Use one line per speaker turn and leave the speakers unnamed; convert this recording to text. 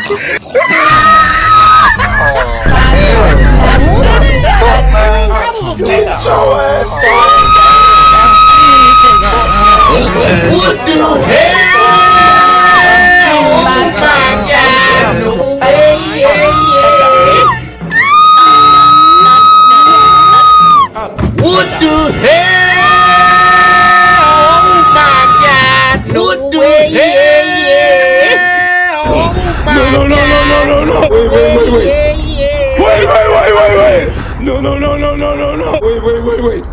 Get your ass What the hell? Oh my God! What the hell? Oh my God! What the hell? Oh my God!
No. Wait. No. Wait.